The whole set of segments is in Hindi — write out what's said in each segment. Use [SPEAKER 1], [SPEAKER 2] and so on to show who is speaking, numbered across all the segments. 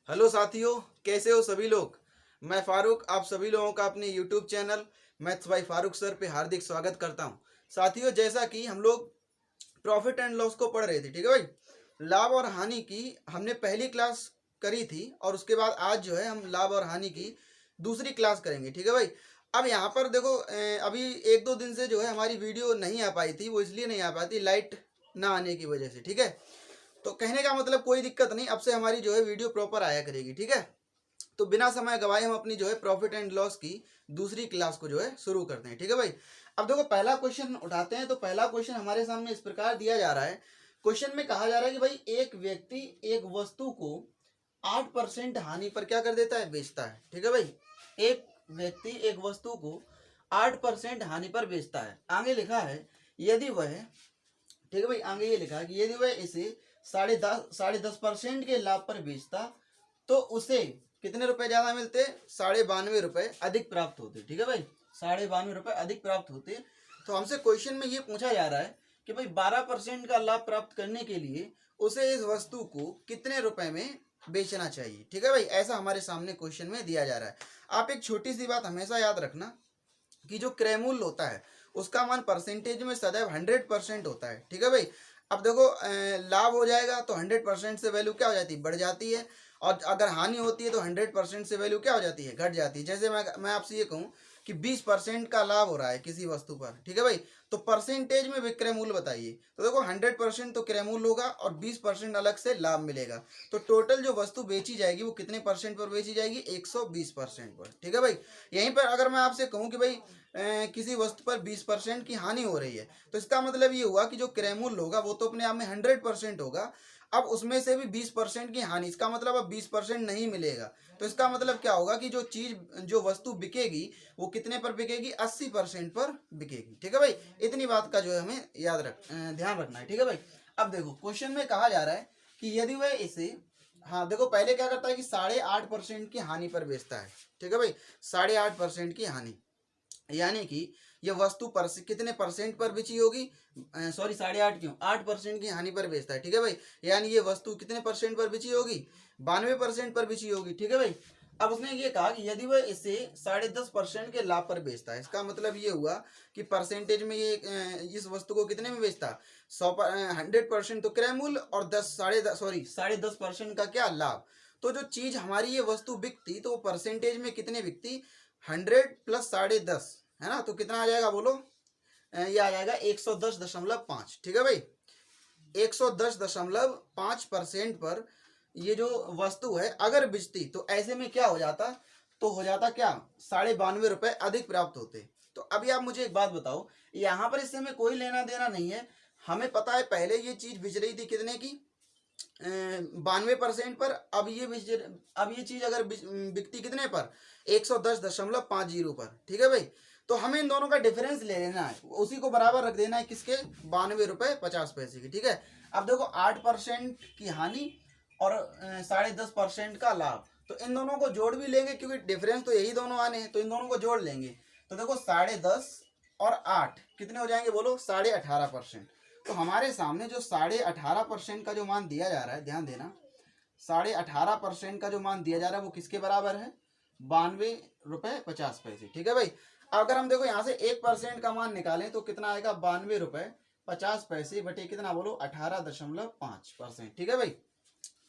[SPEAKER 1] हेलो साथियों, कैसे हो सभी लोग। मैं फारूक आप सभी लोगों का अपने YouTube channel maths by Farooq sir पे हार्दिक स्वागत करता हूं। साथियों, जैसा कि हम लोग प्रॉफिट एंड लॉस को पढ़ रहे थे, ठीक है भाई। लाभ और हानि की हमने पहली क्लास करी थी और उसके बाद आज जो है हम लाभ और हानि की दूसरी क्लास करेंगे, ठीक है भाई। अब यहाँ पर देखो, अभी एक दो दिन से जो है हमारी वीडियो नहीं आ पाई थी। वो इसलिए नहीं आ पाती, लाइट ना आने की वजह से, ठीक है। तो कहने का मतलब कोई दिक्कत नहीं, अब से हमारी जो है वीडियो प्रॉपर आया करेगी, ठीक है। तो बिना समय गवाए हम अपनी जो है प्रॉफिट एंड लॉस की दूसरी क्लास को जो है शुरू करते हैं, ठीक है भाई। अब देखो, पहला क्वेश्चन उठाते हैं। तो पहला क्वेश्चन हमारे सामने इस प्रकार दिया जा रहा है। क्वेश्चन में कहा जा रहा है कि भाई एक व्यक्ति एक वस्तु को 8% हानि पर क्या कर देता है, बेचता है, ठीक है भाई। एक व्यक्ति एक वस्तु को 8% हानि पर बेचता है। आगे लिखा है यदि वह, ठीक है भाई, आगे ये लिखा है कि यदि वह इसे 10.5% के लाभ पर बेचता तो उसे कितने रुपए ज्यादा मिलते, 92.5 रुपए अधिक प्राप्त होते, ठीक है भाई। 92.5 रुपए अधिक प्राप्त होते। तो हमसे क्वेश्चन में ये पूछा जा रहा है कि भाई 12% का लाभ प्राप्त करने के लिए उसे इस वस्तु को कितने रुपए में बेचना चाहिए, ठीक है भाई। ऐसा हमारे सामने क्वेश्चन में दिया जा रहा है। आप एक छोटी सी बात हमेशा याद रखना कि जो क्रय मूल्य होता है उसका मान परसेंटेज में सदैव 100% होता है, ठीक है भाई। अब देखो, लाभ हो जाएगा तो 100% से वैल्यू क्या हो जाती है, बढ़ जाती है। और अगर हानि होती है तो 100% से वैल्यू क्या हो जाती है, घट जाती है। जैसे मैं आपसे ये कहूँ कि 20% का लाभ हो रहा है किसी वस्तु पर, ठीक है भाई। तो परसेंटेज में विक्रय मूल्य बताइए। तो देखो, 100% तो क्रय मूल्य होगा और 20% अलग से लाभ मिलेगा। तो टोटल जो वस्तु बेची जाएगी वो कितने परसेंट पर बेची जाएगी, 120% पर, ठीक है भाई। यहीं पर अगर मैं आपसे कहूँ कि भाई किसी वस्तु पर 20% की हानि हो रही है, तो इसका मतलब ये हुआ कि जो क्रय मूल्य होगा वो तो अपने आप में 100% होगा। अब उसमें से भी 20% की हानि, इसका मतलब अब 20% नहीं मिलेगा। तो इसका मतलब क्या होगा कि जो वस्तु बिकेगी वो कितने पर बिकेगी, 80% पर बिकेगी, ठीक है भाई। इतनी बात का जो है हमें ध्यान रखना है, ठीक है भाई। अब देखो, क्वेश्चन में कहा जा रहा है कि यदि वह इसे, हाँ देखो, पहले क्या करता है कि 8.5% की हानि पर बेचता है, ठीक है भाई। 8.5% की हानि, यानी कि ये वस्तु कितने परसेंट पर बेची होगी, सॉरी 8.5 क्यों, 8% की हानि पर बेचता है, ठीक है भाई। यानी ये वस्तु कितने परसेंट पर बेची होगी, 92% पर बेची होगी, ठीक है भाई। अब उसने ये कहा कि यदि वह इसे 10.5% के लाभ पर बेचता है, इसका मतलब ये हुआ कि परसेंटेज में ये इस वस्तु को कितने में बेचता, 100% तो क्रय मूल्य और 10% का क्या, लाभ। तो जो चीज हमारी ये वस्तु बिकती तो वो परसेंटेज में कितने बिकती, 100 प्लस 10.5, है ना। तो कितना आ जाएगा बोलो, ये आ जाएगा 110.5, ठीक है भाई। 110.5% पर ये जो वस्तु है अगर बिचती तो ऐसे में क्या हो जाता, तो हो जाता क्या, 92.5 रुपए अधिक प्राप्त होते। तो अभी आप मुझे एक बात बताओ, यहाँ पर इससे में कोई लेना देना नहीं है। हमें पता है पहले ये चीज बिच रही थी कितने की, 92% पर। अब ये चीज अगर बिकती कितने पर, 110.50 पर, ठीक है भाई। तो हमें इन दोनों का डिफरेंस ले लेना है, उसी को बराबर रख देना है किसके, 92.50 की, ठीक है। अब देखो, 8% की हानि और 10.5% का लाभ, तो इन दोनों को जोड़ भी लेंगे क्योंकि डिफरेंस तो यही दोनों आने हैं, तो इन दोनों को जोड़ लेंगे। तो देखो, 10.5 और 8 कितने हो जाएंगे बोलो, 18.5%। तो हमारे सामने जो 18.5% का जो मान दिया जा रहा है, ध्यान देना, 18.5% का जो मान दिया जा रहा है वो किसके बराबर है, 92.50, ठीक है भाई। अगर हम देखो यहाँ से 1% का मान निकालें तो कितना आएगा, 92.50 बटे कितना बोलो, 18.5%, ठीक है भाई।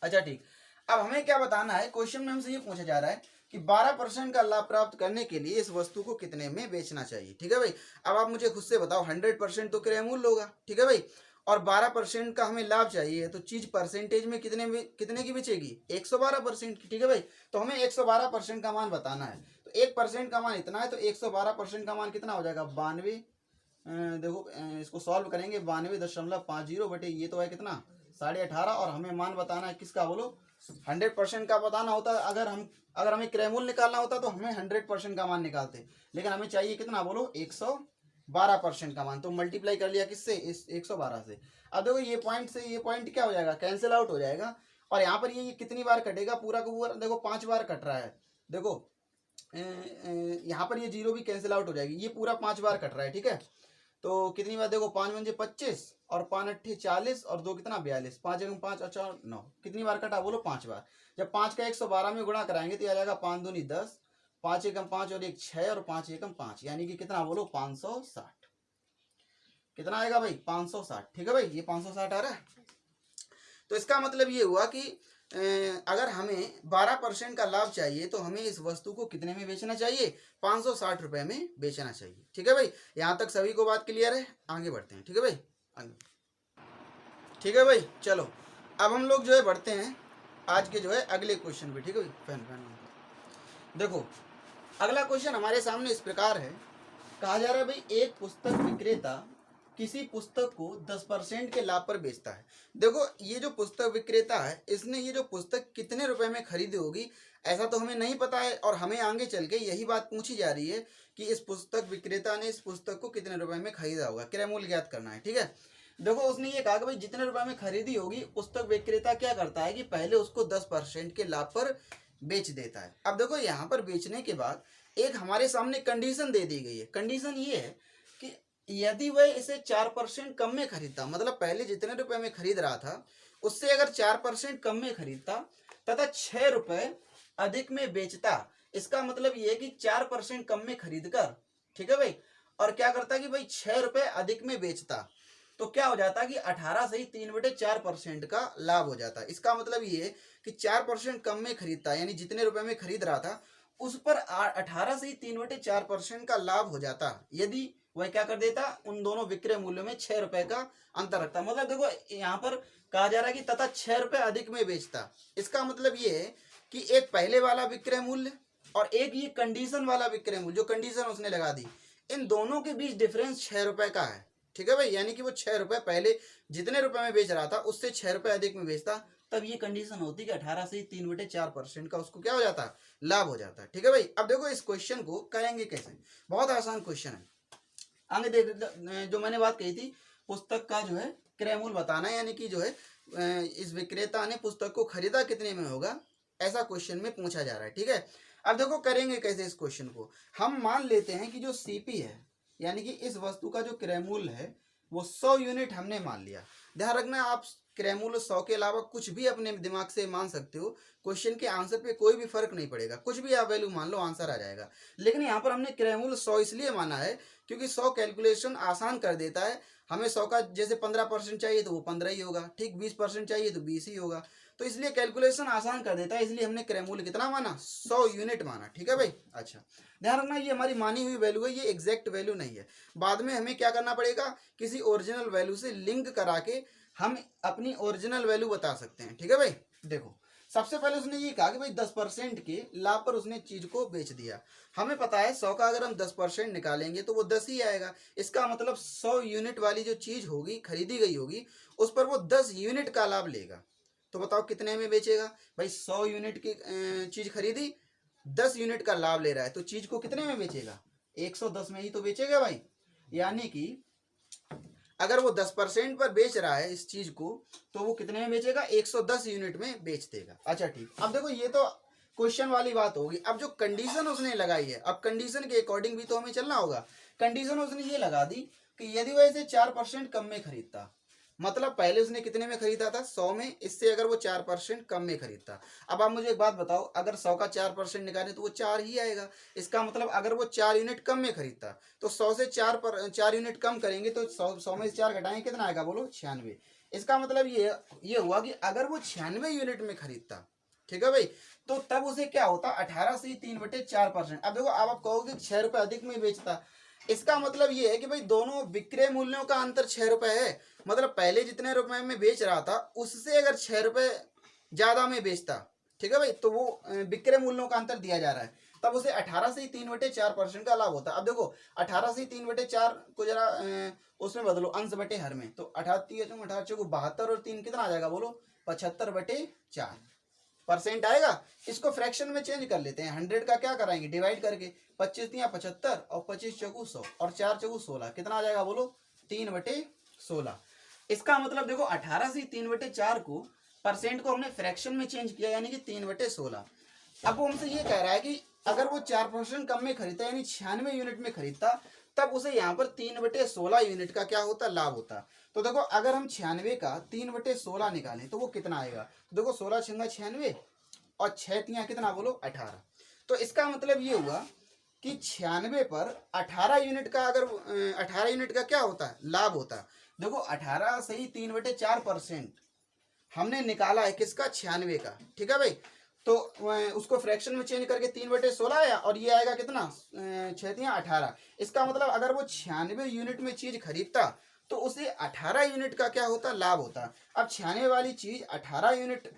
[SPEAKER 1] अच्छा ठीक। अब हमें क्या बताना है, क्वेश्चन में हमसे ये पूछा जा रहा है कि 12% का लाभ प्राप्त करने के लिए इस वस्तु को कितने में बेचना चाहिए, ठीक है भाई। अब आप मुझे खुद से बताओ, 100% तो क्रय मूल्य होगा, ठीक है भाई, और 12% का हमें लाभ चाहिए, तो चीज परसेंटेज में कितने की बेचेगी, 112% की, ठीक है भाई। तो हमें 112% का मान बताना है। तो 1% का मान इतना है, तो 112% का मान कितना हो जाएगा, 92, देखो इसको सॉल्व करेंगे, 92.50 बटे ये तो है कितना, 18.5, और हमें मान बताना है किसका बोलो, 100% का बताना होता है। अगर हमें क्रय मूल्य निकालना होता तो हमें 100% का मान निकालते, लेकिन हमें चाहिए कितना बोलो, 112% का मान। तो मल्टीप्लाई कर लिया किससे, इस 112 से। अब देखो, ये पॉइंट से ये पॉइंट क्या हो जाएगा, कैंसिल आउट हो जाएगा। और यहाँ पर ये कितनी बार कटेगा, पूरा का पूरा देखो 5 बार कट रहा है। देखो, यहाँ पर ये जीरो भी कैंसिल आउट हो जाएगी, ये पूरा 5 बार कट रहा है, ठीक है। तो कितनी बार देखो, 5 पंजे 25 और 5 अट्ठे 40 और 2 कितना 42, 5 एकम 5 अच्छा 9, कितनी बार कटा बोलो 5 बार। जब 5 का 112 में गुणा कराएंगे तो आ जाएगा 5 दूनी 10, 5 एकम 5 और 1 6 और 5 एकम 5, यानी कि कितना बोलो 560। कितना आएगा भाई 560। ठीक है भाई, ये 560 आ रहा है। तो इसका मतलब ये हुआ कि अगर हमें 12% का लाभ चाहिए तो हमें इस वस्तु को कितने में बेचना चाहिए, 560 रुपए में बेचना चाहिए। ठीक है भाई, यहाँ तक सभी को बात क्लियर है, आगे बढ़ते हैं। ठीक है भाई, आगे। ठीक है भाई, चलो अब हम लोग जो है बढ़ते हैं आज के जो है अगले क्वेश्चन पे। ठीक है भाई, फैन देखो अगला क्वेश्चन हमारे सामने इस प्रकार है। कहा जा रहा है भाई, एक पुस्तक विक्रेता किसी पुस्तक को 10% के लाभ पर बेचता है। देखो ये जो पुस्तक विक्रेता है, इसने ये जो पुस्तक कितने रुपए में खरीदी होगी ऐसा तो हमें नहीं पता है, और हमें आगे चल के यही बात पूछी जा रही है कि इस पुस्तक विक्रेता ने इस पुस्तक को कितने रुपए में खरीदा होगा, क्रय मूल्य ज्ञात करना है। ठीक है, देखो उसने ये कहा कि भाई जितने रुपए में खरीदी होगी, पुस्तक विक्रेता क्या करता है कि पहले उसको 10% के लाभ पर बेच देता है। अब देखो यहाँ पर बेचने के बाद एक हमारे सामने कंडीशन दे दी गई है। कंडीशन ये है कि यदि वह इसे 4% कम में खरीदता, मतलब पहले जितने रुपए में खरीद रहा था उससे अगर 4% कम में खरीदता तथा 6 रुपए अधिक में बेचता, इसका मतलब ये है कि 4% कम में खरीद कर, ठीक है भाई, और क्या करता कि भाई 6 रुपए अधिक में बेचता, तो क्या हो जाता कि 18 से ही 3/4% का लाभ हो जाता। इसका मतलब ये है कि 4% कम में खरीदता, यानी जितने रुपए में खरीद रहा था उस पर 18 से ही 3/4% का लाभ हो जाता यदि वह क्या कर देता, उन दोनों विक्रय मूल्यों में 6 रुपए का अंतर रखता। मतलब देखो यहाँ पर कहा जा रहा है कि तथा 6 रुपए अधिक में बेचता। इसका मतलब ये है कि एक पहले वाला विक्रय मूल्य और एक ये कंडीशन वाला विक्रय मूल्य, जो कंडीशन उसने लगा दी, इन दोनों के बीच डिफरेंस 6 रुपए का है। ठीक है भाई, यानी कि वो 6 रुपए पहले जितने रुपए में बेच रहा था उससे 6 रुपए अधिक में बेचता, तब ये कंडीशन होती कि 18 से 3/4% का उसको क्या हो जाता, लाभ हो जाता। ठीक है भाई, अब देखो इस क्वेश्चन को करेंगे कैसे, बहुत आसान क्वेश्चन है। आगे देख, जो मैंने बात कही थी, पुस्तक का जो है क्रय मूल्य बताना है, यानी कि जो है इस विक्रेता ने पुस्तक को खरीदा कितने में होगा, ऐसा क्वेश्चन में पूछा जा रहा है। ठीक है, अब देखो करेंगे कैसे इस क्वेश्चन को। हम मान लेते हैं कि जो सीपी है, यानी कि इस वस्तु का जो क्रय मूल्य है वो 100 यूनिट हमने मान लिया। ध्यान रखना, आप क्रय मूल्य 100 के अलावा कुछ भी अपने दिमाग से मान सकते हो, क्वेश्चन के आंसर पे कोई भी फर्क नहीं पड़ेगा, कुछ भी आप वैल्यू मान लो आंसर आ जाएगा। लेकिन यहाँ पर हमने क्रय मूल्य 100 इसलिए माना है क्योंकि 100 कैलकुलेशन आसान कर देता है। हमें 100 का जैसे 15% चाहिए तो वो 15 ही होगा, ठीक 20% चाहिए तो 20 ही होगा, तो इसलिए कैलकुलेशन आसान कर देता है, इसलिए हमने क्रय मूल्य कितना माना, 100 यूनिट माना। ठीक है भाई, अच्छा ध्यान रखना ये हमारी मानी हुई वैल्यू है, ये एग्जैक्ट वैल्यू नहीं है। बाद में हमें क्या करना पड़ेगा, किसी ओरिजिनल वैल्यू से लिंक करा के हम अपनी ओरिजिनल वैल्यू बता सकते हैं। ठीक है भाई, देखो सबसे पहले उसने ये कहा कि भाई 10% के लाभ पर उसने चीज को बेच दिया। हमें पता है 100 का अगर हम 10% निकालेंगे तो वो 10 ही आएगा। इसका मतलब 100 यूनिट वाली जो चीज होगी, खरीदी गई होगी, उस पर वो 10 यूनिट का लाभ लेगा। तो बताओ कितने में बेचेगा भाई, 100 यूनिट की चीज खरीदी, 10 यूनिट का लाभ ले रहा है, तो चीज को कितने में बेचेगा, 110 में ही तो बेचेगा भाई। यानी कि अगर वो 10% पर बेच रहा है इस चीज को, तो वो कितने में बेचेगा, 110 यूनिट में बेच देगा। अच्छा ठीक, अब देखो ये तो क्वेश्चन वाली बात होगी। अब जो कंडीशन उसने लगाई है, अब कंडीशन के अकॉर्डिंग भी तो हमें चलना होगा। कंडीशन उसने ये लगा दी कि यदि वह इसे 4% कम में खरीदता, मतलब पहले उसने कितने में खरीदा था, 100 में, इससे अगर वो 4% कम में खरीदता। अब आप मुझे एक बात बताओ, अगर 100 का 4% निकालें तो वो 4 ही आएगा। इसका मतलब अगर वो 4 यूनिट कम में खरीदता, तो 100 से 4 यूनिट कम करेंगे तो 100 में से 4 घटाएंगे कितना आएगा बोलो, 96। इसका मतलब ये हुआ कि अगर वो 96 यूनिट में खरीदता, ठीक है भाई, तो तब उसे क्या होता, 18 से 3/4%। अब देखो, अब आप कहोगे 6 रुपए अधिक में बेचता, इसका मतलब ये है कि भाई दोनों विक्रय मूल्यों का अंतर 6 रुपए है। मतलब पहले जितने रुपए में बेच रहा था उससे अगर 6 रुपए ज्यादा में बेचता, ठीक है भाई, तो वो विक्रय मूल्यों का अंतर दिया जा रहा है, तब उसे 18 से 3/4% का लाभ होता। अब देखो 18 से 3/4 को जरा उसमें बदलो, अंश बटे हर में, तो 18 को 72 और 3 कितना आ जाएगा बोलो, 75/4% आएगा। इसको फ्रैक्शन में चेंज कर लेते हैं, 100 का क्या कराएंगे, डिवाइड करके, 25 तिया 75 और 25 चौकू 100 और 4 चौकू 16, कितना आ जाएगा बोलो, 3/16। इसका मतलब देखो 18 से 3/4 को हमने फ्रैक्शन में चेंज किया, यानी कि 3/16। अब वो हमसे ये कह रहा है कि अगर वो 4% कम में खरीदता यानी 96 यूनिट में खरीदता, तब उसे यहाँ पर 3/16 यूनिट का क्या होता, लाभ होता। तो देखो अगर हम 96 का 3/16 निकालें तो वो कितना आएगा, तो देखो 16 छंगा 96 और 6 तिया कितना बोलो 18। तो इसका मतलब ये हुआ कि 96 पर 18 यूनिट का, अगर 18 यूनिट का क्या होता है, लाभ होता है। देखो 18 सही 3/4% हमने निकाला है किसका, 96 का, ठीक है भाई। तो उसको फ्रैक्शन में चेंज करके 3/16 आया और ये आएगा कितना, 6×18। इसका मतलब अगर वो 96 यूनिट में चीज खरीदता तो उसे 18 यूनिट का क्या होता, लाभ होता। अब 96 वाली चीज 18 यूनिट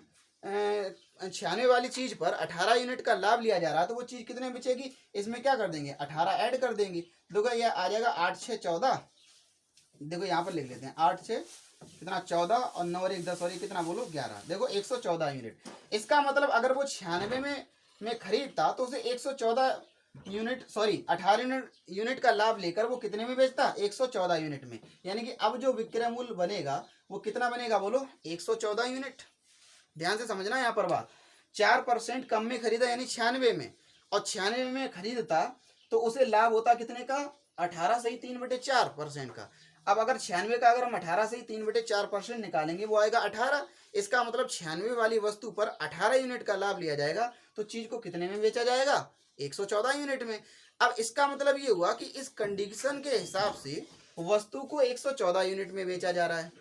[SPEAKER 1] 96 वाली चीज पर 18 यूनिट का लाभ लिया जा रहा है, तो वो चीज कितने बेचेगी, इसमें क्या कर देंगे 18 ऐड कर देंगे। देखो ये आ जाएगा 8 6 14, देखो यहाँ पर लिख लेते हैं 8 6 कितना 14 और 9 और 1 10 और 1 कितना बोलो 11, देखो 114 यूनिट। इसका मतलब अगर वो 96 में खरीदता तो उसे 114 यूनिट, सॉरी 18 यूनिट का लाभ लेकर वो कितने में बेचता, 114 यूनिट में। यानी कि अब जो विक्रय मूल्य बनेगा वो कितना बनेगा बोलो, 114 यूनिट। ध्यान से समझना यहाँ पर बात, 4% कम में खरीदा यानी 96 में, और 96 में खरीदता तो उसे लाभ होता कितने का, 18 सही 3/4% का। अब अगर 96 का अगर हम 18 से ही 3/4% निकालेंगे वो आएगा 18। इसका मतलब 96 वाली वस्तु पर 18 यूनिट का लाभ लिया जाएगा, तो चीज को कितने में बेचा जाएगा, 114 यूनिट में। अब इसका मतलब ये हुआ कि इस कंडीशन के हिसाब से वस्तु को 114 यूनिट में बेचा जा रहा है।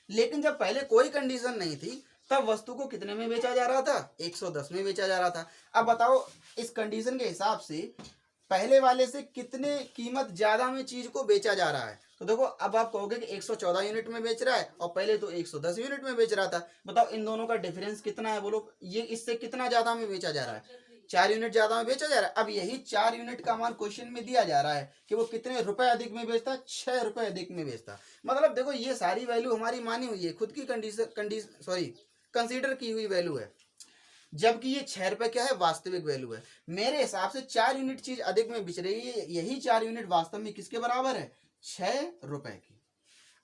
[SPEAKER 1] लेकिन जब पहले कोई कंडीशन नहीं थी तब वस्तु को कितने में बेचा जा रहा था, 110 में बेचा जा रहा था। अब बताओ इस कंडीशन के हिसाब से पहले वाले से कितने कीमत ज्यादा में चीज को बेचा जा रहा है। तो देखो अब आप कहोगे कि 114 यूनिट में बेच रहा है और पहले तो 110 यूनिट में बेच रहा था। बताओ इन दोनों का डिफरेंस कितना है बोलो, ये इससे कितना ज्यादा में बेचा जा रहा है, 4 यूनिट ज्यादा में बेचा जा रहा है। अब यही 4 यूनिट का मान क्वेश्चन में दिया जा रहा है कि वो कितने रुपए अधिक में बेचता, 6 रुपए अधिक में बेचता। मतलब देखो ये सारी वैल्यू हमारी मानी हुई है, खुद की कंडीशन सॉरी कंसीडर की हुई वैल्यू है, जबकि ये 6 रुपए क्या है, वास्तविक वैल्यू है। मेरे हिसाब से 4 यूनिट चीज अधिक में बिच रही है, यही 4 यूनिट वास्तव में किसके बराबर है, 6 रुपए की।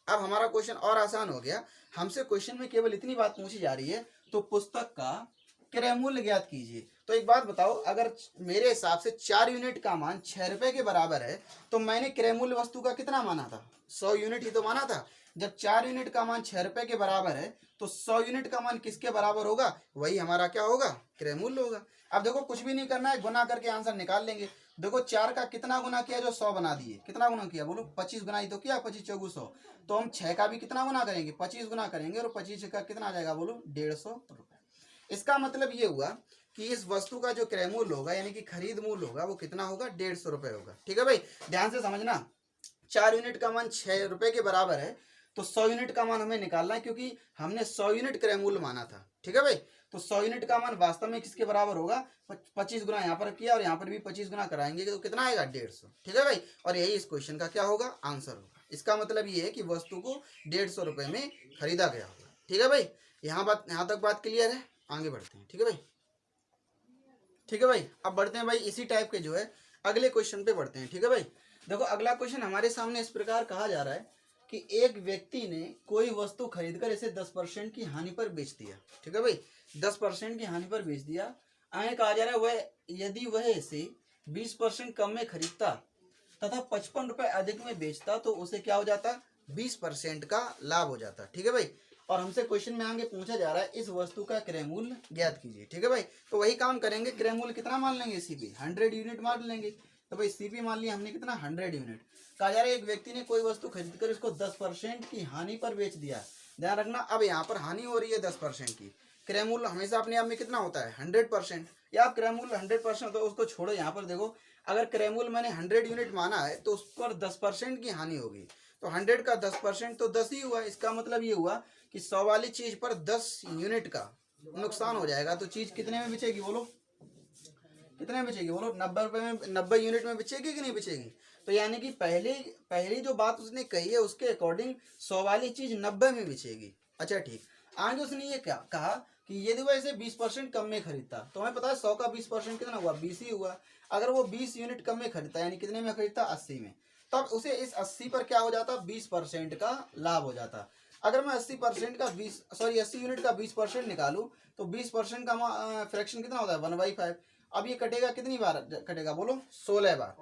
[SPEAKER 1] अब हमारा क्वेश्चन और आसान हो गया, हमसे क्वेश्चन में केवल इतनी बात पूछी जा रही है, तो पुस्तक का क्रय मूल्य ज्ञात कीजिए। तो एक बात बताओ, अगर मेरे हिसाब से 4 यूनिट का मान 6 रुपए के बराबर है तो मैंने क्रय मूल्य वस्तु का कितना माना था, 100 यूनिट ही तो माना था। जब 4 यूनिट का मान 6 रुपए के बराबर है तो 100 यूनिट का मान किसके बराबर होगा, वही हमारा क्या होगा, क्रय मूल्य होगा। अब देखो कुछ भी नहीं करना है, गुना करके आंसर निकाल लेंगे। देखो 4 का कितना गुना किया, जो 100 बना दिए, कितना गुना किया बोलो, 25 गुना ही तो किया, 25 चौगु 100। तो हम 6 का भी कितना गुना करेंगे, 25 गुना करेंगे, और 25 का कितना आ जाएगा बोलो, 150 रुपए। इसका मतलब ये हुआ कि इस वस्तु का जो क्रय मूल्य होगा यानी कि खरीद मूल्य होगा वो कितना होगा, 150 रुपए होगा। ठीक है भाई, ध्यान से समझना, 4 यूनिट का मान 6 रुपए के बराबर है तो 100 यूनिट का मान हमें निकालना है, क्योंकि हमने 100 यूनिट क्रय मूल्य माना था। ठीक है भाई, तो 100 यूनिट का मान वास्तव में किसके बराबर होगा, 25 गुना यहाँ पर किया और यहाँ पर भी 25 गुना कराएंगे तो कितना आएगा, 150। ठीक है भाई, और यही इस क्वेश्चन का क्या होगा, आंसर होगा। इसका मतलब ये है कि वस्तु को 150 रुपए में खरीदा गया होगा। ठीक है भाई, यहाँ तक बात क्लियर है, आगे बढ़ते हैं। ठीक है भाई, ठीक है भाई, अब बढ़ते हैं भाई इसी टाइप के जो है अगले क्वेश्चन पे बढ़ते हैं। ठीक है भाई, देखो अगला क्वेश्चन हमारे सामने इस प्रकार कहा जा रहा है कि एक व्यक्ति ने कोई वस्तु खरीदकर इसे 10% की हानि पर बेच दिया। ठीक है भाई, 10% की हानि पर बेच दिया। आगे कहा जा रहा है वह यदि वह इसे 20% कम में खरीदता तथा 55 रुपए अधिक में बेचता तो उसे क्या हो जाता, 20% का लाभ हो जाता। ठीक है भाई, और हमसे क्वेश्चन में आगे पूछा जा रहा है इस वस्तु का क्रय मूल्य ज्ञात कीजिए। ठीक है भाई, तो वही काम करेंगे, क्रय मूल्य कितना मान लेंगे, सीपी 100 यूनिट मान लेंगे। तो भाई सीपी मान लिया हमने कितना, 100 यूनिट। कहा जा रहा है एक व्यक्ति ने कोई वस्तु खरीदकर इसको 10% की हानि पर बेच दिया। ध्यान रखना, अब यहाँ पर हानि हो रही है 10% की। क्रय मूल्य हमेशा अपने आप में कितना होता है, 100%, या क्रय मूल्य 100% तो उसको छोड़ो। यहाँ पर देखो, अगर क्रय मूल्य मैंने 100 यूनिट माना है तो उस पर 10% की हानि होगी, तो 100 का 10% तो 10 ही हुआ। इसका मतलब ये हुआ कि 100 वाली चीज पर 10 यूनिट का नुकसान हो जाएगा, तो चीज कितने में बिचेगी बोलो, कितने में बिचेगी बोलो, 90 रुपए में, 90 यूनिट में बिचेगी कि नहीं बिचेगी। तो यानी कि पहली जो बात उसने कही है उसके अकॉर्डिंग 100 वाली चीज 90 में बिचेगी। अच्छा ठीक, आगे उसने ये क्या कहा कि यदि वह इसे 20% कम में खरीदता, तो हमें पता है 100 का 20% कितना हुआ, 20 ही हुआ। अगर वो 20 यूनिट कम में खरीदता यानी कितने में खरीदता, 80 में, तब उसे इस 80 पर क्या हो जाता, 20% का लाभ हो जाता। अगर मैं 80% का 80 यूनिट का 20% निकालूं तो 20% का फ्रैक्शन कितना होता है, 1/5। अब ये कटेगा कितनी बार कटेगा बोलो, 16 बार।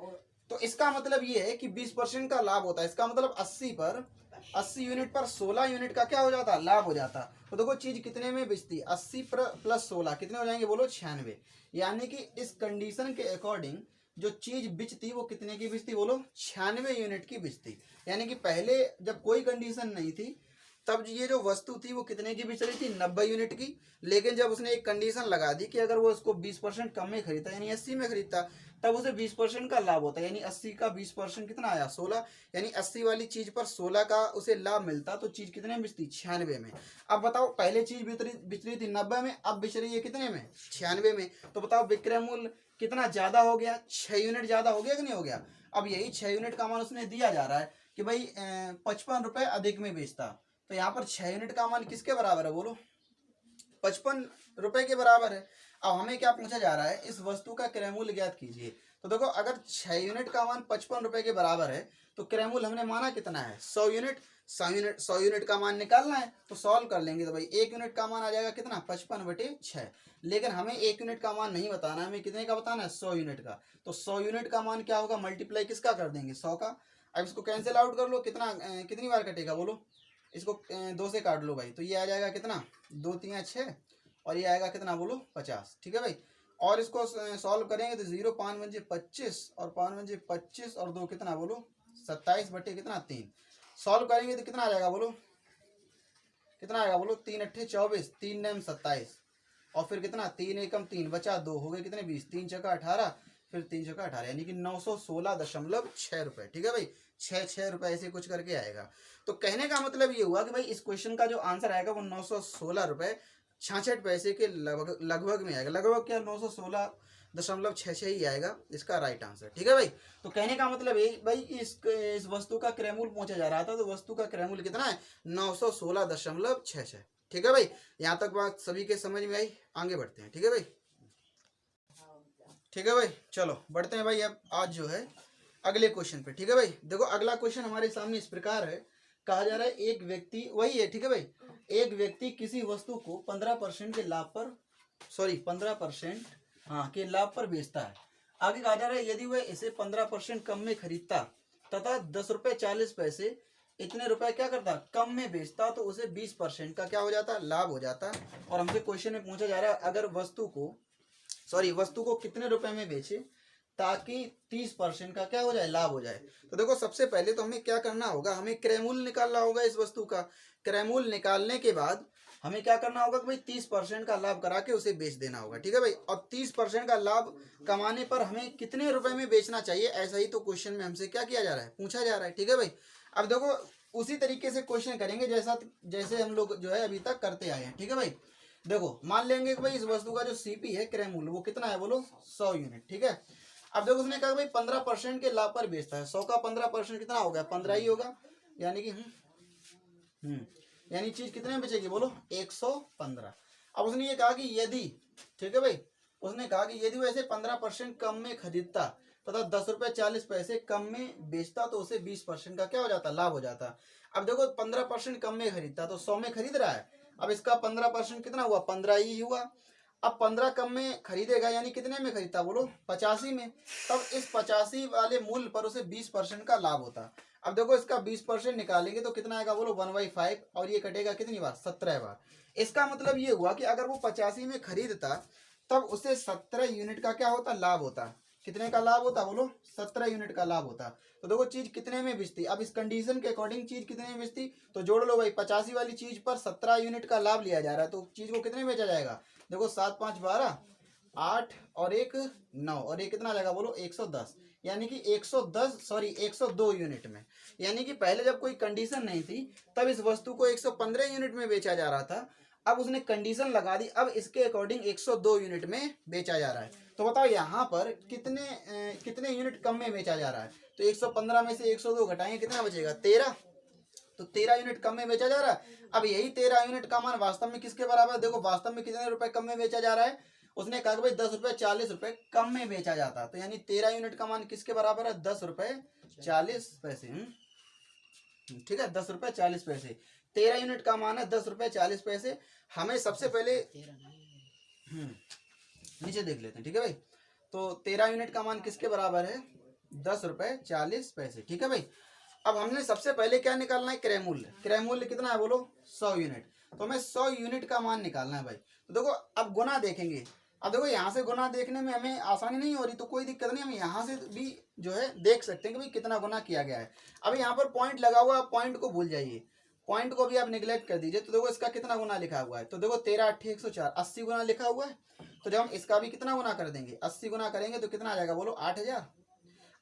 [SPEAKER 1] तो इसका मतलब ये है कि 20% का लाभ होता है। इसका मतलब 80 यूनिट पर 16 यूनिट का क्या हो जाता, लाभ हो जाता। तो देखो चीज कितने में बेचती, 80 प्लस 16 कितने हो जाएंगे बोलो, 96। यानी कि इस कंडीशन के अकॉर्डिंग जो चीज बिचती वो कितने की बिचती बोलो, 96 यूनिट की बिचती। यानी कि पहले जब कोई कंडीशन नहीं थी तब ये जो वस्तु थी वो कितने की बिच रही थी, 90 यूनिट की। लेकिन जब उसने एक कंडीशन लगा दी कि अगर वो उसको 20% कम में खरीदता यानी 80 में खरीदता, तब उसे 20% का लाभ होता है। यानी 80 का 20% कितना आया, 16। यानी 80 वाली चीज पर 16 का उसे लाभ मिलता, तो चीज कितने में बिचती, 96 में। अब बताओ पहले चीज बिच रही थी 90 में, अब बिच रही है कितने में, 96 में। तो बताओ विक्रय मूल्य कितना ज्यादा हो गया, 6 यूनिट ज्यादा हो गया कि नहीं हो गया। अब यही 6 यूनिट का मान उसने दिया जा रहा है कि भाई 55 रुपए अधिक में बेचता, तो यहाँ पर 6 यूनिट का मान किसके बराबर है बोलो, 55 रुपए के बराबर है। अब हमें क्या पूछा जा रहा है, इस वस्तु का क्रय मूल्य ज्ञात कीजिए। तो देखो अगर 6 यूनिट का मान 55 रुपए के बराबर है तो क्रय मूल्य हमने माना कितना है, 100 यूनिट। 100 यूनिट का मान निकालना है तो सॉल्व कर लेंगे। तो भाई 1 यूनिट का मान आ जाएगा कितना, 55/6। लेकिन हमें 1 यूनिट का मान नहीं बताना, हमें कितने का बताना है, 100 यूनिट का। तो 100 यूनिट का मान क्या होगा, मल्टीप्लाई किसका कर देंगे, 100 का। अब इसको कैंसिल आउट कर लो, कितना कितनी बार कटेगा बोलो, इसको 2 से काट लो भाई, तो ये आ जाएगा कितना, 2 3 6, और ये आएगा कितना बोलो, 50। ठीक है भाई। और इसको सॉल्व करेंगे तो 0 5 पंजे 25 और 5 पंजे 25 और 2 कितना बोलो, 27 बटे कितना 3। सॉल्व करेंगे तो कितना आ जाएगा बोलो, कितना आएगा बोलो, 3 8 24, 3 9 27, और फिर कितना 3 एकम 3 बचा 2, हो गए कितने 20, 3 छक्का 18, फिर 3 छक्का 18, यानी कि 916.6 रुपए। ठीक है भाई, 6 रुपए ऐसे कुछ करके आएगा। तो कहने का मतलब ये हुआ कि भाई इस क्वेश्चन का जो आंसर आएगा वो 916 रुपए 66 पैसे के लगभग में आएगा। लगभग क्या, 916.66 ही आएगा इसका राइट आंसर। ठीक है भाई। तो कहने का मतलब ये भाई इस वस्तु का क्रय मूल्य पूछा जा रहा था, तो वस्तु का क्रय मूल्य कितना है, 916.66। ठीक है भाई, यहाँ तक बात सभी के समझ में आई। आगे बढ़ते हैं। ठीक है भाई, ठीक है भाई, चलो बढ़ते हैं भाई अब आज जो है अगले क्वेश्चन पे। ठीक है भाई, देखो अगला क्वेश्चन हमारे सामने इस प्रकार है। कहा जा रहा है एक व्यक्ति, वही है ठीक है भाई, एक व्यक्ति किसी वस्तु को 15% के लाभ पर, सॉरी 15% हाँ के लाभ पर बेचता है। आगे कहा जा रहा है यदि वह इसे 15% कम में खरीदता तथा 10 रुपये 40 पैसे इतने रुपए क्या करता कम में बेचता, तो उसे 20% का क्या हो जाता, लाभ हो जाता। और हमसे क्वेश्चन में पूछा जा रहा है अगर वस्तु को कितने रुपए में बेचे ताकि 30% का क्या हो जाए, लाभ हो जाए। तो देखो सबसे पहले तो हमें क्या करना होगा, हमें क्रय मूल्य निकालना होगा इस वस्तु का। क्रय मूल्य निकालने के बाद हमें क्या करना होगा कि भाई 30% का लाभ करा के उसे बेच देना होगा। ठीक है भाई, और 30% का लाभ कमाने पर हमें कितने रुपए में बेचना चाहिए, ऐसा ही तो क्वेश्चन में हमसे क्या किया जा रहा है, पूछा जा रहा है। ठीक है भाई, अब देखो उसी तरीके से क्वेश्चन करेंगे जैसे हम लोग जो है अभी तक करते आए हैं। ठीक है भाई, देखो मान लेंगे कि भाई इस वस्तु का जो सीपी है क्रय मूल्य वो कितना है बोलो, 100 यूनिट। ठीक है, अब देखो उसने कहा भाई 15% के लाभ पर बेचता है, 100 का 15% कितना हो गया, 15 ही होगा। यानी कि यानी चीज कितने में बेचेगी बोलो, 115। अब उसने ये कहा कि यदि, ठीक है भाई, उसने कहा कि यदि वो ऐसे 15% कम में खरीदता तथा 10 रुपये 40 पैसे कम में बेचता तो उसे 20% का क्या हो जाता, लाभ हो जाता। अब देखो 15% कम में खरीदता तो 100 में खरीद रहा है, अब इसका 15% कितना हुआ, 15 ही हुआ। अब 15 कम में खरीदेगा यानी कितने में खरीदता बोलो, 85 में। तब इस 85 वाले मूल्य पर उसे 20% का लाभ होता। अब देखो इसका 20% निकालेंगे तो कितना आएगा बोलो, 1/5, और ये कटेगा कितनी बार, 17 बार। इसका मतलब ये हुआ कि अगर वो 85 में खरीदता तब उसे 17 यूनिट का क्या होता, लाभ होता। कितने का लाभ होता बोलो, 17 यूनिट का लाभ होता। तो देखो चीज कितने में बिचती, अब इस कंडीशन के अकॉर्डिंग चीज कितने में बिचती, तो जोड़ लो भाई, 85 वाली चीज पर 17 यूनिट का लाभ लिया जा रहा है, तो चीज को कितने में बेचा जाएगा, देखो 7 5 12 8 और 1 9, और ये कितना आ जाएगा बोलो, 110। यानी कि 102 यूनिट में। यानी कि पहले जब कोई कंडीशन नहीं थी तब इस वस्तु को 115 यूनिट में बेचा जा रहा था। अब उसने कंडीशन लगा दी, अब इसके अकॉर्डिंग 102 यूनिट में बेचा जा रहा है। तो बताओ यहाँ पर कितने यूनिट कम में बेचा जा रहा है, तो 115 में से 102 घटाएंगे कितना बचेगा, 13। तो 13 यूनिट कम में बेचा जा रहा है। अब यही 13 यूनिट का मान वास्तव में किसके बराबर है, देखो वास्तव में कितने रुपए कम में बेचा जा रहा है, उसने कहा कि भाई 10 रुपये 40 रुपए कम में बेचा जाता, तो यानी 13 यूनिट का मान किसके बराबर है, 10 रुपये 40 पैसे। ठीक है, 10 रुपये 40 पैसे, 13 यूनिट का मान है 10 रुपये 40 पैसे। हमें सबसे पहले नीचे देख लेते हैं। ठीक है भाई, तो 13 यूनिट का मान किसके बराबर है? 10 रुपये 40 पैसे। ठीक है भाई। अब हमने सबसे पहले क्या निकालना है? क्रय मूल्य। क्रय मूल्य कितना है बोलो? 100 यूनिट। तो हमें 100 यूनिट का मान निकालना है भाई। तो देखो अब गुना देखेंगे। अब देखो यहाँ से गुना देखने में हमें आसानी नहीं हो रही, तो कोई दिक्कत नहीं, हम यहाँ से भी जो है देख सकते हैं कि भाई कितना गुना किया गया है। अब यहाँ पर पॉइंट लगा हुआ है, पॉइंट को भूल जाइए, पॉइंट को भी आप निगलेक्ट कर दीजिए। तो देखो इसका कितना गुना लिखा हुआ है? तो देखो 13 8 104, 80 गुना लिखा हुआ है। तो जब हम इसका भी कितना गुना कर देंगे? 80 गुना करेंगे तो कितना आ जाएगा बोलो? 8000।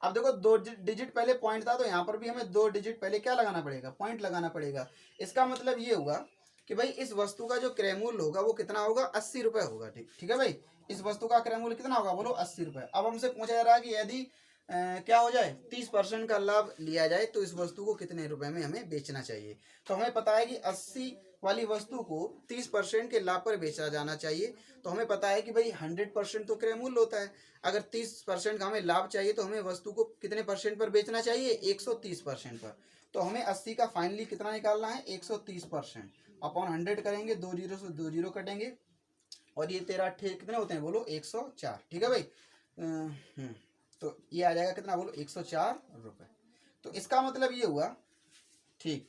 [SPEAKER 1] अब देखो 2 डिजिट पहले पॉइंट था, तो यहाँ पर भी हमें 2 डिजिट पहले क्या लगाना पड़ेगा? पॉइंट लगाना पड़ेगा। इसका मतलब ये हुआ कि भाई इस वस्तु का जो क्रय मूल्य होगा वो कितना होगा? 80 रुपये होगा। ठीक है भाई। इस वस्तु का क्रय मूल्य कितना होगा बोलो? 80 रुपये। अब हमसे पूछा जा रहा है कि यदि क्या हो जाए, 30% का लाभ लिया जाए तो इस वस्तु को कितने रुपए में हमें बेचना चाहिए। तो हमें पता है कि 80 वाली वस्तु को 30% के लाभ पर बेचा जाना चाहिए। तो हमें पता है कि भाई 100% तो क्रय मूल्य होता है। अगर 30% का हमें लाभ चाहिए तो हमें वस्तु को कितने परसेंट पर बेचना चाहिए? 130% पर। तो हमें 80 का फाइनली कितना निकालना है? 130%। अपॉन 100 करेंगे, 2 जीरो से 2 जीरो कटेंगे, और ये 13 कितने होते हैं बोलो? 104। ठीक है भाई। तो ये आ जाएगा कितना बोलो? 104 रुपये। तो इसका मतलब ये हुआ, ठीक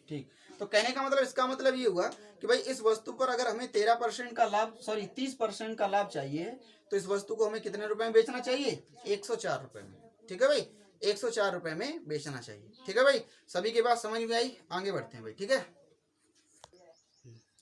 [SPEAKER 1] ठीक। तो कहने का मतलब, इसका मतलब ये हुआ कि भाई इस वस्तु पर अगर हमें 13% का लाभ, सॉरी 30% का लाभ चाहिए, तो इस वस्तु को हमें कितने रुपए में बेचना चाहिए? 104 रुपये में। ठीक है भाई। 104 रुपये में बेचना चाहिए। ठीक है भाई। सभी की बात समझ में आई? आगे बढ़ते हैं भाई। ठीक है।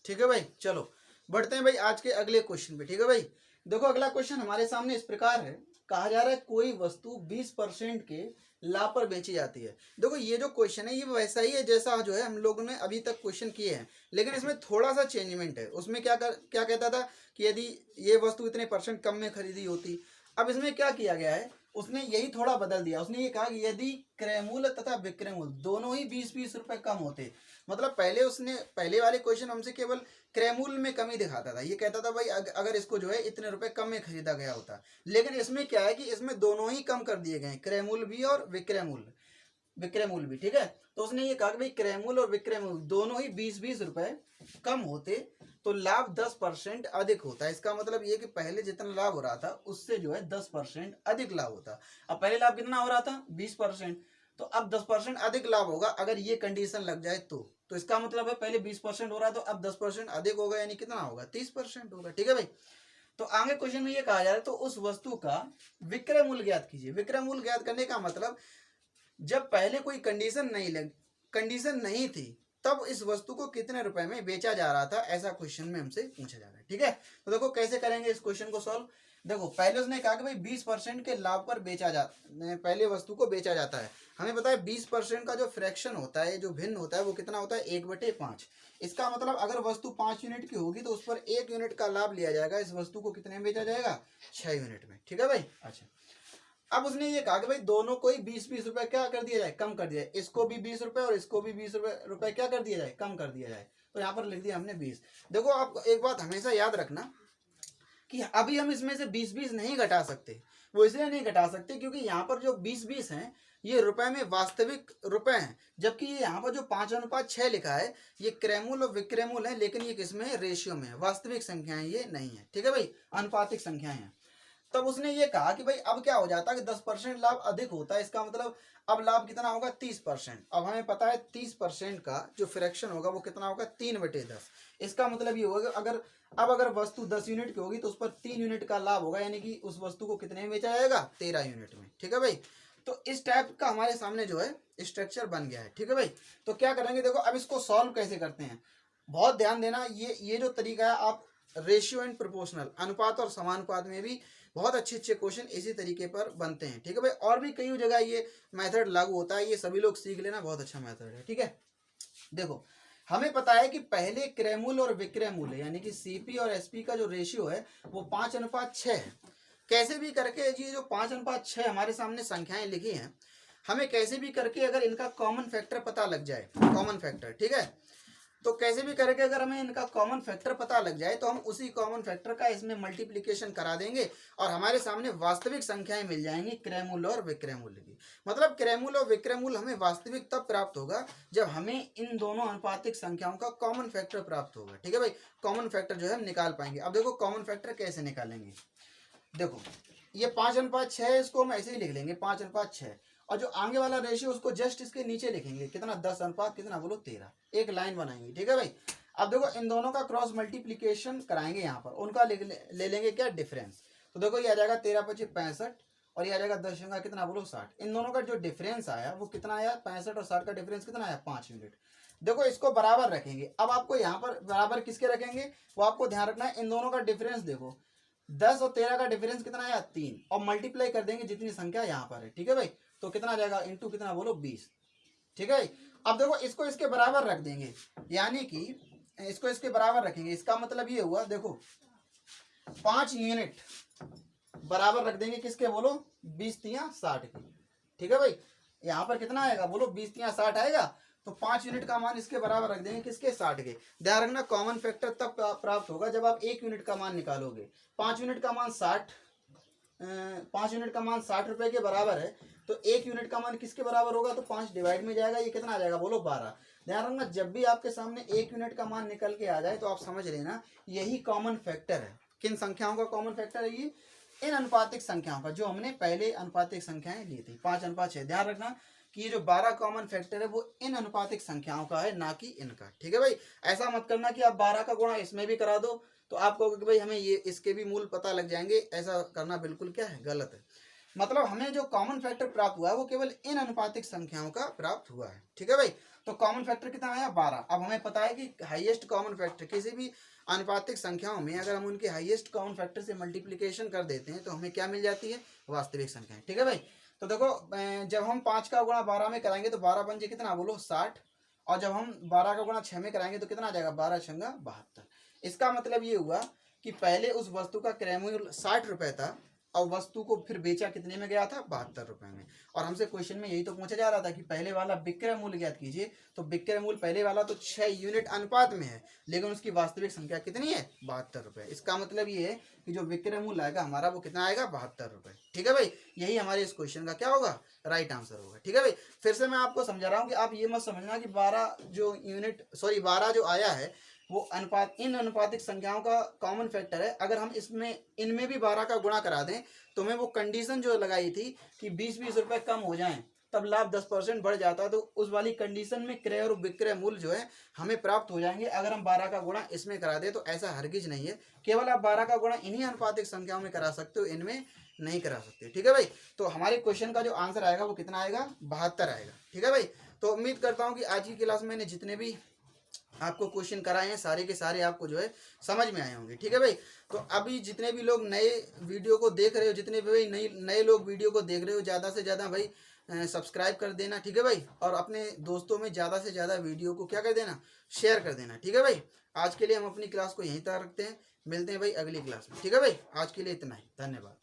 [SPEAKER 1] ठीक है भाई। चलो बढ़ते हैं भाई आज के अगले क्वेश्चन पे। ठीक है भाई। देखो अगला क्वेश्चन हमारे सामने इस प्रकार है। कहा जा रहा है कोई वस्तु 20% के लाभ पर बेची जाती है। देखो ये जो क्वेश्चन है ये वैसा ही है जैसा जो है हम लोगों ने अभी तक क्वेश्चन किए हैं, लेकिन इसमें थोड़ा सा चेंजमेंट है। उसमें क्या कहता था कि यदि ये वस्तु इतने परसेंट कम में खरीदी होती। अब इसमें क्या किया गया है, उसने यही थोड़ा बदल दिया। उसने ये कहा कि यदि क्रय मूल्य तथा विक्रय मूल्य दोनों ही 20-20 रुपए कम होते। मतलब पहले वाले क्वेश्चन हमसे केवल क्रय मूल्य में कमी दिखाता था। ये कहता था भाई अगर इसको जो है इतने रुपए कम में खरीदा गया होता, लेकिन इसमें क्या है कि इसमें दोनों ही कम कर दिए गए, क्रय मूल्य भी और विक्रय मूल्य भी। ठीक है। तो उसने ये कहा कि भाई क्रय मूल्य और विक्रय मूल्य दोनों ही 20-20 रुपए कम होते तो लाभ 10% अधिक होता है। इसका मतलब ये कि पहले जितना लाभ हो रहा था उससे जो है 10% अधिक लाभ होता। अब पहले लाभ कितना हो रहा था? 20%। तो अब 10% अधिक लाभ होगा अगर ये कंडीशन लग जाए तो इसका मतलब है पहले 20% हो रहा है तो अब 10% अधिक होगा, यानी कितना होगा? 30% होगा। ठीक है भाई। तो आगे क्वेश्चन में ये कहा जा रहा है तो उस वस्तु का विक्रय मूल्य ज्ञात कीजिए। विक्रय मूल्य ज्ञात करने का मतलब, जब पहले कोई कंडीशन नहीं थी तब इस वस्तु को कितने रुपए में बेचा जा रहा था, ऐसा क्वेश्चन में हमसे पूछा जा रहा है। ठीक है। तो देखो कैसे करेंगे इस क्वेश्चन को सॉल्व। देखो पहले उसने कहा कि भाई 20% के लाभ पर पहले वस्तु को बेचा जाता है। हमें पता है 20% का जो फ्रैक्शन होता है, जो भिन्न होता है, वो कितना होता है? 1/5। इसका मतलब अगर वस्तु 5 यूनिट की होगी तो उस पर 1 यूनिट का लाभ लिया जाएगा। इस वस्तु को कितने में बेचा जाएगा? 6 यूनिट में। ठीक है भाई। अच्छा, अब उसने ये कहा कि भाई दोनों को ही 20-20 रुपए क्या कर दिया जाए? कम कर दिया जाए। इसको भी 20 रुपए और इसको भी 20 रुपए क्या कर दिया जाए? कम कर दिया जाए। तो यहाँ पर लिख दिया हमने 20। देखो आप एक बात हमेशा याद रखना कि अभी हम इसमें से 20-20 नहीं घटा सकते। वो इसलिए नहीं घटा सकते क्योंकि यहाँ पर जो 20-20 हैं ये रुपए में वास्तविक रुपए हैं, जबकि ये यहाँ पर जो 5:6 लिखा है ये क्रय मूल्य और विक्रय मूल्य है, लेकिन ये किसमें है? रेशियो में है। वास्तविक संख्याएं ये नहीं है। ठीक है भाई। अनुपातिक संख्याएं हैं। तब उसने ये कहा कि भाई अब क्या हो जाता है कि 10% लाभ अधिक होता है। इसका मतलब अब लाभ कितना होगा? 30%। अब हमें पता है 30% का जो फ्रैक्शन होगा वो कितना होगा? 3/10। इसका मतलब ये होगा अगर वस्तु 10 यूनिट की होगी तो उस पर 3 यूनिट का लाभ होगा, यानी कि उस वस्तु को कितने में बेचा जाएगा? 13 यूनिट में। ठीक है भाई। तो इस टाइप का हमारे सामने जो है स्ट्रक्चर बन गया है। ठीक है भाई। तो क्या करेंगे, देखो अब इसको सॉल्व कैसे करते हैं, बहुत ध्यान देना। ये जो तरीका है, आप रेशियो एंड प्रोपोर्शनल, अनुपात और समानुपात में भी बहुत अच्छे क्वेश्चन इसी तरीके पर बनते हैं। ठीक है भाई। और भी कई जगह ये मेथड लागू होता है, ये सभी लोग सीख लेना, बहुत अच्छा मेथड है। ठीक है। देखो हमें पता है कि पहले क्रय मूल्य और विक्रय मूल्य यानी कि सीपी और एसपी का जो रेशियो है वो 5:6 है। कैसे भी करके ये जो 5:6 हमारे सामने संख्याएं लिखी हैं, हमें कैसे भी करके अगर इनका कॉमन फैक्टर पता लग जाए, कॉमन फैक्टर, ठीक है, तो कैसे भी करके अगर हमें इनका कॉमन फैक्टर पता लग जाए तो हम उसी कॉमन फैक्टर का इसमें मल्टीप्लिकेशन करा देंगे और हमारे सामने वास्तविक संख्याएं मिल जाएंगी क्रय मूल्य और विक्रय मूल्य की। मतलब क्रय मूल्य और विक्रय मूल्य हमें वास्तविक तब प्राप्त होगा जब हमें इन दोनों अनुपातिक संख्याओं का कॉमन फैक्टर प्राप्त होगा। ठीक है भाई। कॉमन फैक्टर जो है हम निकाल पाएंगे। अब देखो कॉमन फैक्टर कैसे निकालेंगे। देखो ये 5:6 है, इसको हम ऐसे ही लिख लेंगे 5:6, और जो आगे वाला रेशियो उसको जस्ट इसके नीचे लिखेंगे कितना 10 अनुपात कितना बोलो 13, एक लाइन बनाएंगे। ठीक है भाई। अब देखो इन दोनों का क्रॉस मल्टीप्लीकेशन कराएंगे, यहाँ पर उनका ले लेंगे क्या डिफरेंस। तो देखो ये आ जाएगा 13×5 = 65 और ये आ जाएगा 10 कितना बोलो 60। इन दोनों का जो डिफरेंस आया वो कितना आया 65 और 60 का डिफरेंस कितना आया 5 यूनिट। देखो इसको बराबर रखेंगे। अब आपको यहाँ पर बराबर किसके रखेंगे वो आपको ध्यान रखना है। इन दोनों का डिफरेंस देखो 10 और 13 का डिफरेंस कितना आया 3, और मल्टीप्लाई कर देंगे जितनी संख्या यहाँ पर है। ठीक है भाई। तो कितना आ जाएगा इंटू कितना बोलो 20। ठीक है। अब देखो इसको इसके बराबर रख देंगे, यानी कि इसको इसके बराबर रखेंगे। इसका मतलब ये हुआ देखो 5 यूनिट बराबर रख देंगे किसके बोलो 20×3=60 की। ठीक है भाई। यहाँ पर कितना आएगा बोलो 20×3=60 आएगा। तो 5 यूनिट का मान इसके बराबर रख देंगे किसके 60 के। ध्यान रखना कॉमन फैक्टर तब प्राप्त होगा जब आप 1 यूनिट का मान निकालोगे। 5 यूनिट का मान 60 रुपए के बराबर है, तो 1 यूनिट का मान किसके बराबर होगा तो 5 डिवाइड में जाएगा, ये कितना आ जाएगा बोलो 12। ध्यान रखना जब भी आपके सामने 1 यूनिट का मान निकल के आ जाए तो आप समझ लेना यही कॉमन फैक्टर है। किन संख्याओं का कॉमन फैक्टर है ये, इन अनुपातिक संख्याओं का, जो हमने पहले अनुपातिक संख्याएं ली थी 5:6। ध्यान रखना कि ये जो 12 कॉमन फैक्टर है वो इन अनुपातिक संख्याओं का है, ना कि इनका। ठीक है भाई। ऐसा मत करना कि आप 12 का गुणा इसमें भी करा दो तो आप कहोगे कि भाई हमें ये इसके भी मूल पता लग जाएंगे। ऐसा करना बिल्कुल क्या है गलत है। मतलब हमें जो कॉमन फैक्टर प्राप्त हुआ है वो केवल इन अनुपातिक संख्याओं का प्राप्त हुआ है। ठीक है भाई। तो कॉमन फैक्टर कितना आया 12। अब हमें पता है कि हाईएस्ट कॉमन फैक्टर किसी भी अनुपातिक संख्याओं में अगर हम उनके हाईएस्ट कॉमन फैक्टर से मल्टीप्लिकेशन कर देते हैं तो हमें क्या मिल जाती है वास्तविक संख्याएं। ठीक है भाई। तो देखो जब हम 5 का गुणा 12 में कराएंगे तो 12 पंजे कितना बोलो 60, और जब हम 12 का गुणा 6 में कराएंगे तो कितना आ जाएगा 12×6=72। इसका मतलब ये हुआ कि पहले उस वस्तु का क्रय मूल्य 60 रुपए था और वस्तु को फिर बेचा कितने में गया था 72 रुपए में। और हमसे क्वेश्चन में यही तो पूछा जा रहा था कि पहले वाला विक्रय मूल्य ज्ञात कीजिए। तो विक्रय मूल्य पहले वाला तो 6 यूनिट अनुपात में है, लेकिन उसकी वास्तविक संख्या कितनी है 72 रुपए। इसका मतलब ये है कि जो विक्रय मूल्य आएगा हमारा वो कितना आएगा 72 रुपए। ठीक है भाई। यही हमारे इस क्वेश्चन का क्या होगा राइट आंसर होगा। ठीक है भाई। फिर से मैं आपको समझा रहा हूँ कि आप ये मत समझना कि 12 जो आया है वो इन अनुपातिक संख्याओं का कॉमन फैक्टर है। अगर हम इनमें भी 12 का गुणा करा दें तो हमें वो कंडीशन जो लगाई थी कि 20-20 रुपए कम हो जाएं तब लाभ 10% बढ़ जाता, तो उस वाली कंडीशन में क्रय और विक्रय मूल्य जो है हमें प्राप्त हो जाएंगे अगर हम 12 का गुणा इसमें करा दें। तो ऐसा हरगिज नहीं है, केवल आप 12 का गुणा इन्हीं अनुपातिक संख्याओं में करा सकते हो, इनमें नहीं करा सकते। ठीक है भाई। तो हमारे क्वेश्चन का जो आंसर आएगा वो कितना आएगा 72 आएगा। ठीक है भाई। तो उम्मीद करता हूँ कि आज की क्लास में मैंने जितने भी आपको क्वेश्चन कराए हैं सारे के सारे आपको जो है समझ में आए होंगे। ठीक है भाई। तो अभी जितने भी लोग नए वीडियो को देख रहे हो, जितने भी भाई नए लोग वीडियो को देख रहे हो, ज़्यादा से ज़्यादा भाई सब्सक्राइब कर देना। ठीक है भाई। और अपने दोस्तों में ज़्यादा से ज़्यादा वीडियो को क्या कर देना शेयर कर देना। ठीक है भाई। आज के लिए हम अपनी क्लास को यहीं तक रखते हैं, मिलते हैं भाई अगली क्लास में। ठीक है भाई। आज के लिए इतना ही, धन्यवाद।